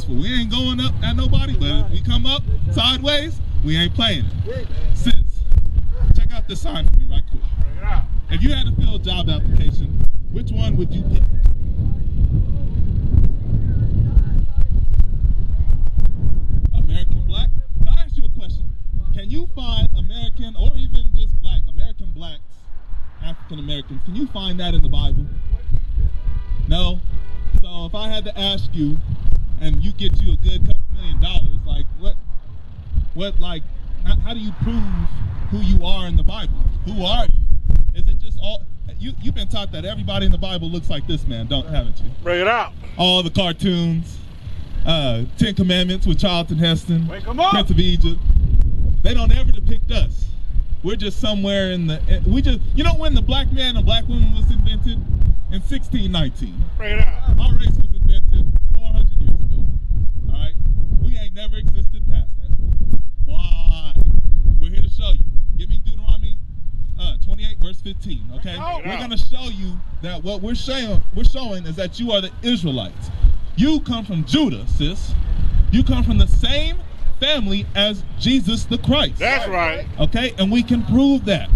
graceful. We ain't going up at nobody, but if we come up sideways, we ain't playing it. Sis, check out this sign for me right quick. If you had to fill a job application, which one would you pick? American black? Can I ask you a question? Can you find American, or even just black, American blacks, African Americans, can you find that in the Bible? No? So if I had to ask you, and you get you a good couple $1 million, like like, how do you prove who you are in the Bible? Who are you? Is it just all, you've been taught that everybody in the Bible looks like this man, haven't you? Bring it out. All the cartoons, 10 Commandments with Charlton Heston, Prince of Egypt. They don't ever depict us. We're just somewhere in the, you know when the black man and black woman was invented? In 1619. Bring it out. Our race was invented 400 years ago. All right? We ain't never existed past that. Why? We're here to show you. Give me Deuteronomy 28 verse 15, okay? We're going to show you that what we're showing is that you are the Israelites. You come from Judah, sis. You come from the same family as Jesus the Christ. That's right. Okay? And we can prove that.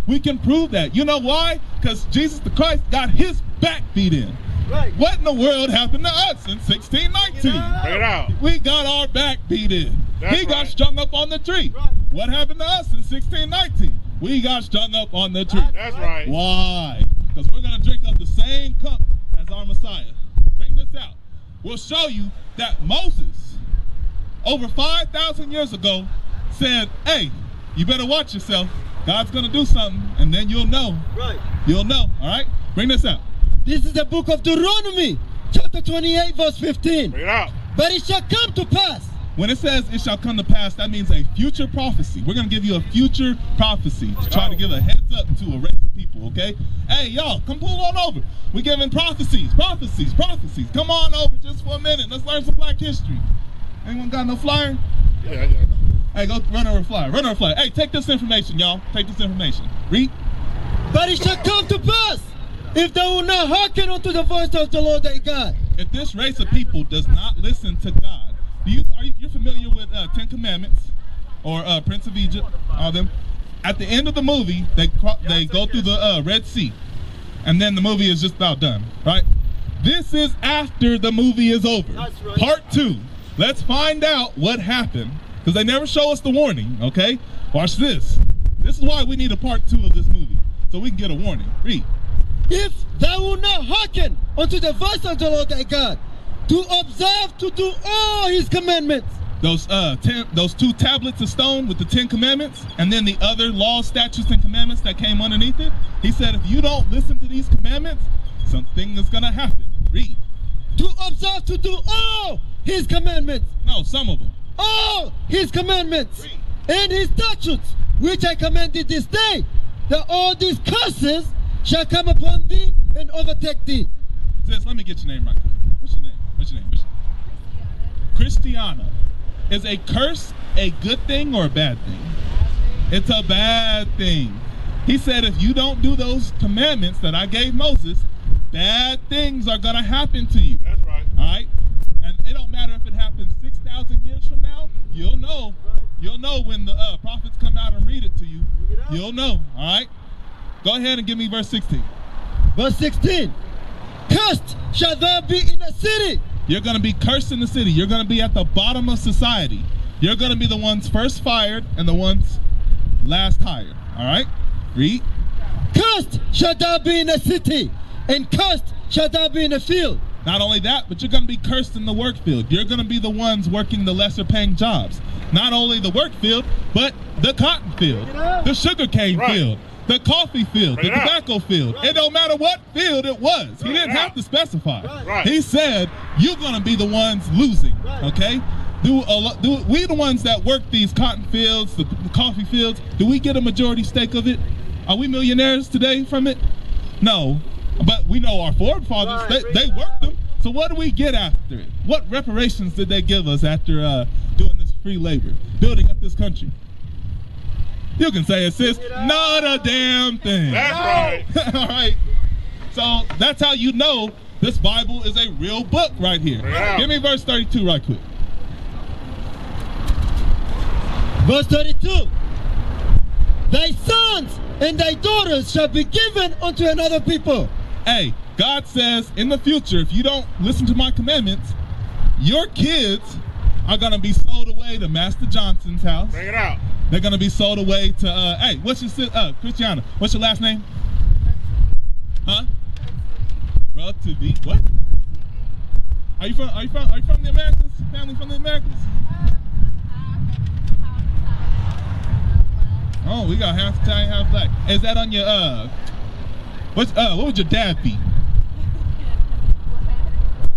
We can prove that. You know why? Because Jesus the Christ got his back beat in. Right. What in the world happened to us in 1619? Bring it out. We got our back beat in. He got strung up on the tree. Right. What happened to us in 1619? We got strung up on the tree. That's right. Why? Because we're going to drink up the same cup as our Messiah. Bring this out. We'll show you that Moses, over 5,000 years ago, said, hey, you better watch yourself. God's going to do something, and then you'll know. Right. You'll know, all right? Bring this out. This is the book of Deuteronomy, chapter 28, verse 15. Bring it out. But it shall come to pass. When it says it shall come to pass, that means a future prophecy. We're going to give you a future prophecy to try to give a heads up to a race of people, okay? Hey, y'all, come pull on over. We're giving prophecies. Come on over just for a minute. Let's learn some black history. Anyone got no flyer? Yeah. Hey, go run over a flyer. Hey, take this information, y'all. Take this information. Read. But it shall come to pass, if they will not hearken unto the voice of the Lord thy God. If this race of people does not listen to God, you're familiar with 10 Commandments or Prince of Egypt, all them? At the end of the movie, they go through the Red Sea, and then the movie is just about done, right? This is after the movie is over. That's right. Part 2. Let's find out what happened. Because they never show us the warning, okay? Watch this. This is why we need a part 2 of this movie, so we can get a warning. Read. If thou wilt not hearken unto the voice of the Lord thy God, to observe to do all his commandments. Those 2 tablets of stone with the 10 commandments, and then the other laws, statutes, and commandments that came underneath it. He said, if you don't listen to these commandments, something is going to happen. Read. To observe to do all his commandments. No, some of them. All his commandments and his statutes, which I commanded this day, that all these curses shall come upon thee and overtake thee. Sis, let me get your name right quick. What's your name? Christiana. Is a curse a good thing or a bad thing? It's a bad thing. He said if you don't do those commandments that I gave Moses, bad things are going to happen to you. That's right. All right? And it don't matter if it happens 6,000 years from now, you'll know. You'll know when the prophets come out and read it to you. You'll know, all right? Go ahead and give me verse 16. Verse 16. Cursed shall thou be in the city. You're going to be cursed in the city. You're going to be at the bottom of society. You're going to be the ones first fired and the ones last hired, all right? Read. Cursed shall thou be in the city, and cursed shall thou be in the field. Not only that, but you're going to be cursed in the work field. You're going to be the ones working the lesser paying jobs. Not only the work field, but the cotton field, the sugarcane field, the coffee field, the tobacco field. It don't matter what field it was. He didn't have to specify. He said, you're going to be the ones losing, okay? Do we the ones that work these cotton fields, the coffee fields, do we get a majority stake of it? Are we millionaires today from it? No. But we know our forefathers, they worked them. So what do we get after it? What reparations did they give us after doing this free labor, building up this country? You can say it, sis. Not a damn thing. That's right. All right. So that's how you know This Bible is a real book right here. Yeah. Give me verse 32 right quick. Verse 32. Thy sons and thy daughters shall be given unto another people. Hey, God says in the future, if you don't listen to my commandments, your kids are going to be sold away to Master Johnson's house. Bring it out. They're going to be sold away to, hey, what's your, Christiana, what's your last name? Huh? Relatively. What? Are you from the Americas? Family from the Americas? Oh, we got half Italian, half black. Is that on your, what would your dad be?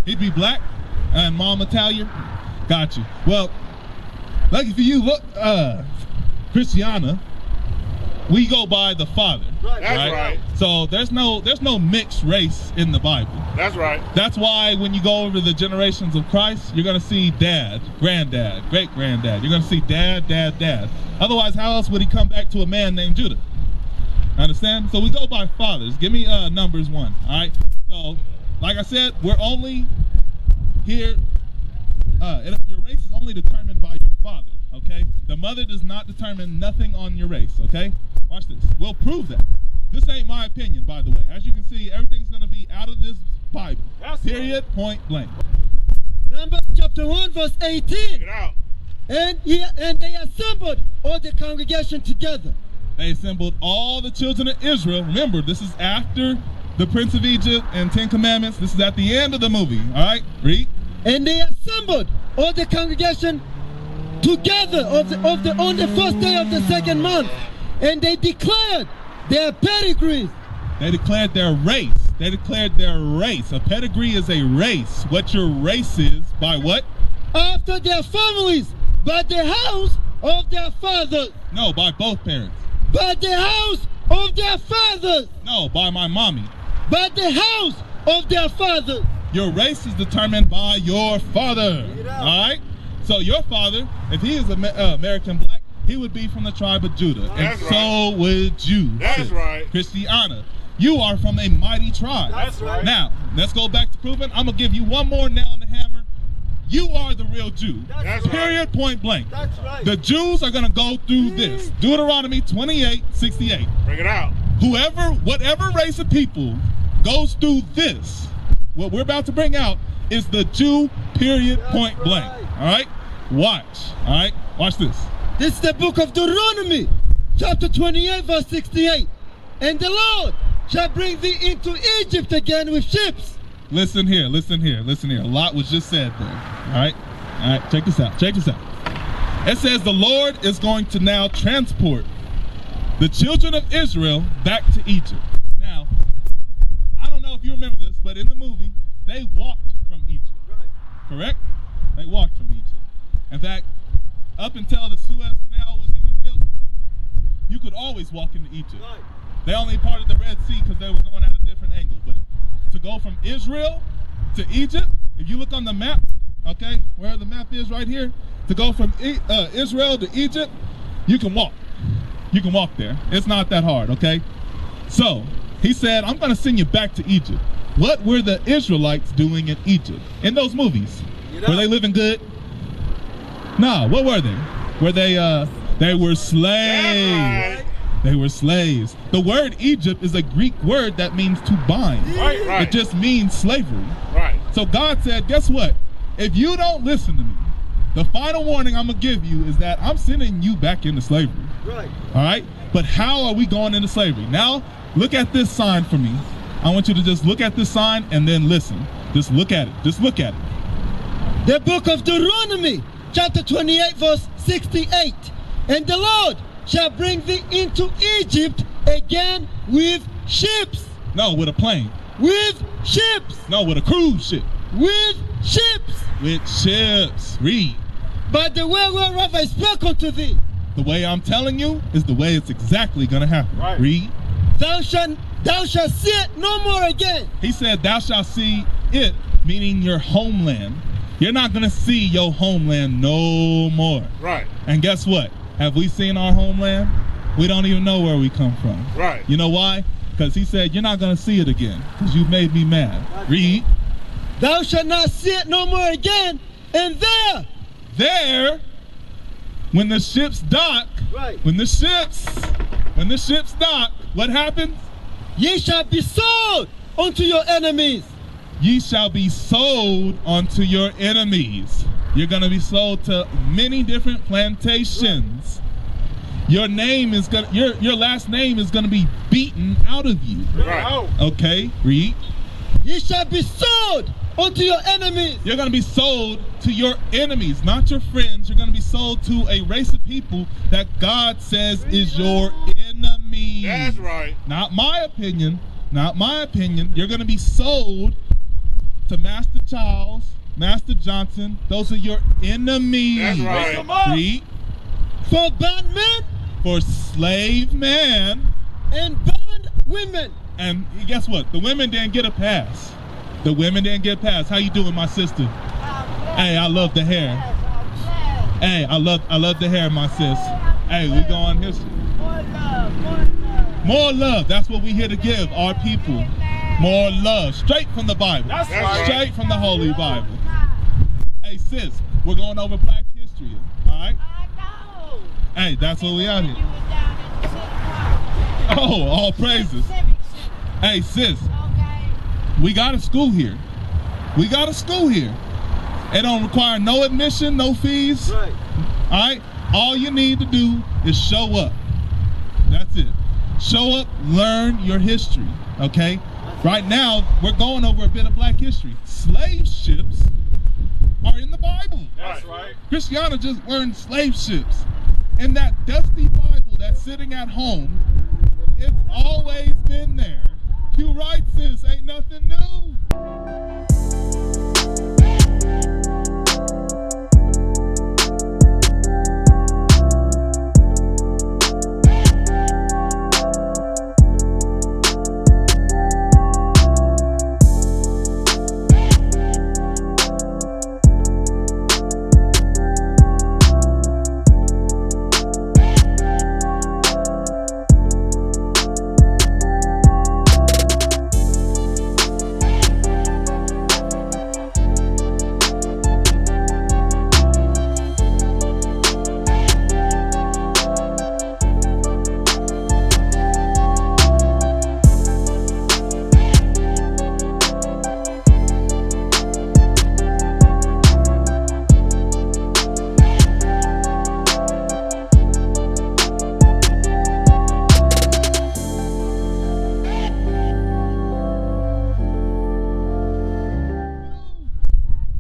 He'd be black and mom Italian? Got you. Well, lucky for you, look, Christiana, we go by the father. That's right. So there's no mixed race in the Bible. That's right. That's why when you go over the generations of Christ, you're going to see dad, granddad, great-granddad. You're going to see dad, dad, dad. Otherwise, how else would he come back to a man named Judah? Understand? So we go by fathers. Give me Numbers 1, all right? So, like I said, we're only here, your race is only determined by your father, okay? The mother does not determine nothing on your race, okay? Watch this. We'll prove that. This ain't my opinion, by the way. As you can see, everything's going to be out of this Bible. Period, point blank. Numbers chapter 1, verse 18. Get out. And they assembled all the congregation together. They assembled all the children of Israel. Remember, this is after the Prince of Egypt and 10 Commandments. This is at the end of the movie. All right, read. And they assembled all the congregation together on the first day of the second month. And they declared their pedigrees. They declared their race. They declared their race. A pedigree is a race. What your race is by what? After their families, by the house of their fathers. No, by both parents. By the house of their fathers. No, by my mommy. By the house of their fathers. Your race is determined by your father. All right? So your father, if he is American black, he would be from the tribe of Judah. That's and right. So would you. That's right. Christiana, you are from a mighty tribe. That's right. Now, let's go back to proving. I'm going to give you one more nail in the hammer. You are the real Jew. That's right. Period, point blank. That's right. The Jews are going to go through this. Deuteronomy 28:68. Bring it out. Whatever race of people goes through this, what we're about to bring out is the Jew, period, point blank. All right? Watch. All right? Watch this. This is the book of Deuteronomy, chapter 28, verse 68. And the Lord shall bring thee into Egypt again with ships. Listen here, listen here, listen here. A lot was just said there. All right? All right, check this out. Check this out. It says the Lord is going to now transport the children of Israel back to Egypt. Now, I don't know if you remember this, but in the movie, they walked from Egypt. Correct? They walked from Egypt. In fact, up until the Suez Canal was even built, you could always walk into Egypt. They only parted the Red Sea because they were going at a different angle. But to go from Israel to Egypt, if you look on the map, okay, where the map is right here, to go from Israel to Egypt, you can walk. You can walk there. It's not that hard, okay? So, he said, I'm going to send you back to Egypt. What were the Israelites doing in Egypt? In those movies? Were they living good? No, what were they? Were they were slaves. Right. They were slaves. The word Egypt is a Greek word that means to bind. Right. It just means slavery. Right. So God said, guess what? If you don't listen to me, the final warning I'm going to give you is that I'm sending you back into slavery. Right. All right? But how are we going into slavery? Now, look at this sign for me. I want you to just look at this sign and then listen. Just look at it. Just look at it. The book of Deuteronomy, chapter 28, verse 68. And the Lord shall bring thee into Egypt again with ships. No, with a plane. With ships. No, with a cruise ship. With ships. With ships. Read. By the way whereof I spoke unto thee. The way I'm telling you is the way it's exactly going to happen. Right. Read. Thou shalt see it no more again. He said, thou shalt see it, meaning your homeland. You're not going to see your homeland no more. Right. And guess what? Have we seen our homeland? We don't even know where we come from. Right. You know why? Because he said, you're not going to see it again because you made me mad. Read. Thou shalt not see it no more again. And there, when the ships dock, right. when the ships dock, what happens? Ye shall be sold unto your enemies. Ye shall be sold unto your enemies. You're going to be sold to many different plantations. Your name is gonna, your last name is going to be beaten out of you. Right. Okay, read. Ye shall be sold unto your enemies. You're going to be sold to your enemies, not your friends. You're going to be sold to a race of people that God says is your enemy. That's right. Not my opinion. Not my opinion. You're going to be sold to Master Charles, Master Johnson. Those are your enemies. That's right. Read. For bondmen, For slave men. and bond women. And guess what? The women didn't get a pass. The women didn't get a pass. How you doing, my sister? Hey, I love the hair. Hey, I love the hair, my sis. Hey, we go on history. More love. That's what we here to give our people. More love. Straight from the Bible. That's right. Straight from the Holy Bible. Hey, sis, we're going over Black history. All right? Hey, that's what we out here. Oh, all praises. Hey, sis, we got a school here. We got a school here. It don't require no admission, no fees. Right. All right? All you need to do is show up. That's it. Show up, learn your history, okay? Right now, we're going over a bit of Black history. Slave ships are in the Bible. That's right. Christiana just learned slave ships. And that dusty Bible that's sitting at home, it's always been there. You right, sis, ain't nothing new.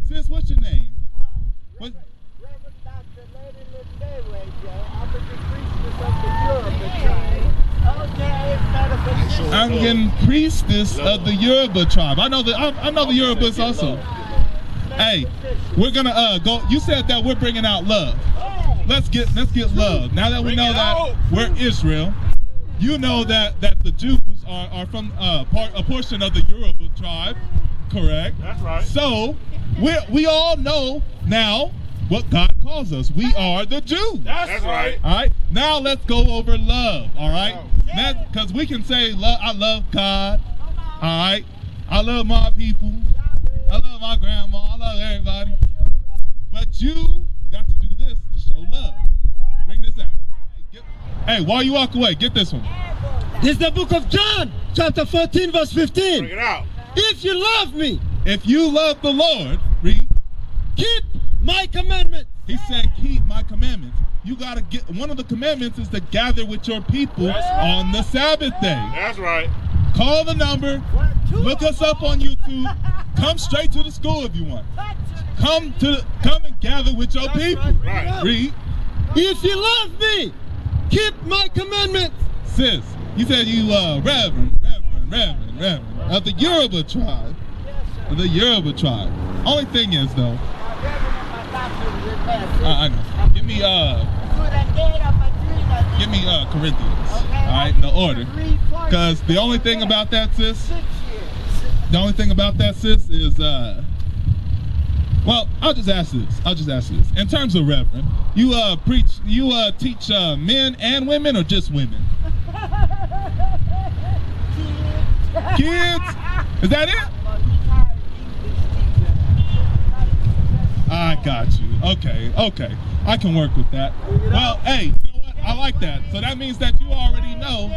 Sis, what's your name? What? Reverend Dr. Lady I'm the priestess of the Yoruba tribe. Okay, metaphysics. I'm getting priestess of the Yoruba tribe. I know the Yorubas also. Hey, we're gonna go. You said that we're bringing out love. Let's get love. Now that we know that we're Israel, you know that the Jews are from a portion of the Yoruba tribe, correct? That's right. So we all know now what God calls us. We are the Jews. That's right. All right. Now let's go over love. All right. Because we can say I love God. All right. I love my people. I love my grandma. I love everybody. But you got to do this to show love. Bring this out. Hey, while you walk away, get this one. This is the book of John, chapter 14, verse 15. Bring it out. If you love me, If you love the Lord, read. keep my commandments. He said, keep my commandments. You got to get, one of the commandments is to gather with your people on the Sabbath day. That's right. Call the number. Look us up on YouTube. Come straight to the school if you want. Come and gather with your people. Right. Read. If you love me, keep my commandments. Sis, you said you reverend of the Yoruba tribe. Of the Yoruba tribe. Only thing is though, I know. Give me Corinthians. Alright, the order. Because the only thing about that, sis, is well, I'll just ask this. In terms of reverend, you teach men and women or just women? kids. Is that it? I got you. Okay. I can work with that. Well, hey, you know what? I like that. So that means that you already know.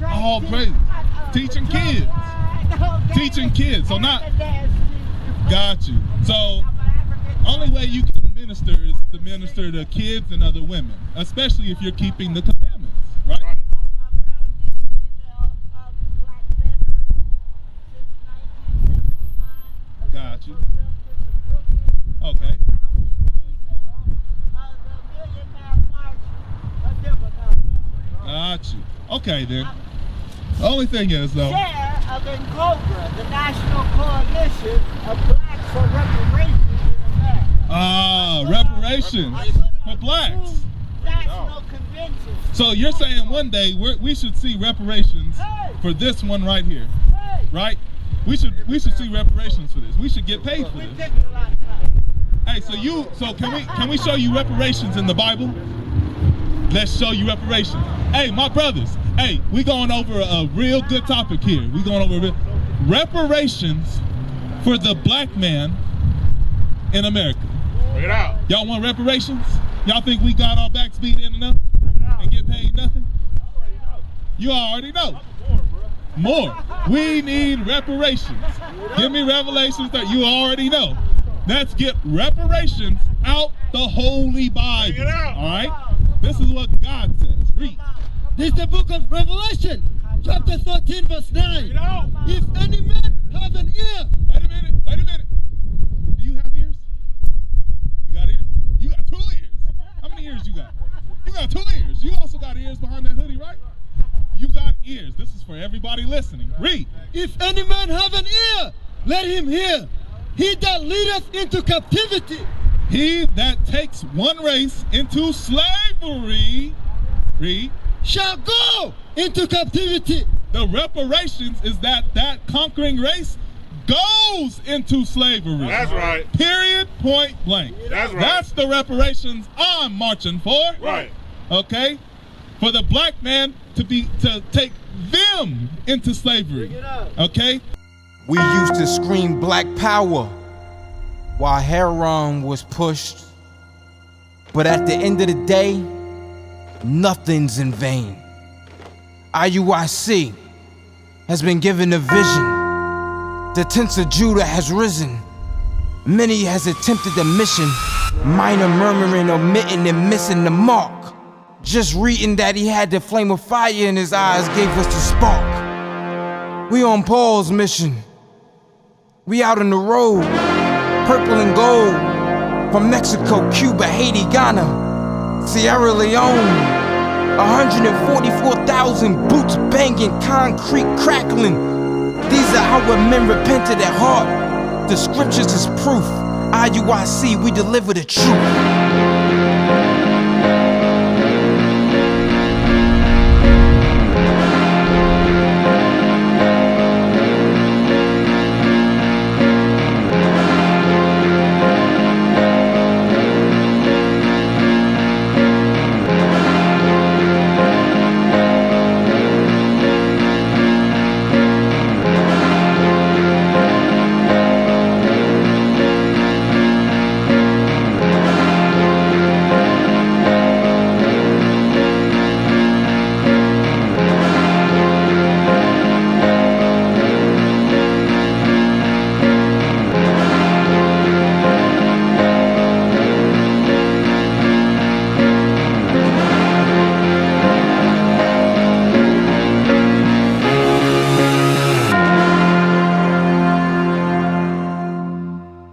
All praise. Teaching kids. Teaching kids. So not. Got you. So only way you can minister is to minister to kids and other women, especially if you're keeping the commandments, right? Got you. Okay. Got you. Okay then. The only thing is though. Chair of Cobra, the National Coalition of Blacks for Reparations in America. Reparations for blacks. National convention. So you're saying one day we should see reparations for this one right here, right? We should see reparations for this. We should get paid for this. Hey, so can we show you reparations in the Bible? Let's show you reparations. Hey, my brothers. Hey, we going over a real good topic here. We going over reparations for the black man in America. Bring it out. Y'all want reparations? Y'all think we got our backs beat in enough and get paid nothing? You already know. More. We need reparations. Give me Revelations that you already know. Let's get reparations out the Holy Bible. All right? This is what God says. Read. This is the book of Revelation, chapter 13, verse 9. If any man have an ear. Wait a minute. Do you have ears? You got ears? You got 2 ears. How many ears you got? You got 2 ears. You also got ears behind that hoodie, right? You got ears. This is for everybody listening. Read. If any man have an ear, let him hear. He that leadeth into captivity. He that takes one race into slavery, read, shall go into captivity. The reparations is that conquering race goes into slavery. That's right. Period, point blank. That's right. That's the reparations I'm marching for. Right. Okay? For the black man to take them into slavery. Okay? We used to scream black power while heroin was pushed. But at the end of the day, nothing's in vain. IUIC has been given a vision. The tents of Judah has risen. Many has attempted the mission. Minor murmuring, omitting, and missing the mark. Just reading that he had the flame of fire in his eyes gave us the spark. We on Paul's mission. We out on the road, purple and gold. From Mexico, Cuba, Haiti, Ghana, Sierra Leone. 144,000 boots banging, concrete crackling. These are our men repented at heart. The scriptures is proof. IUIC, we deliver the truth.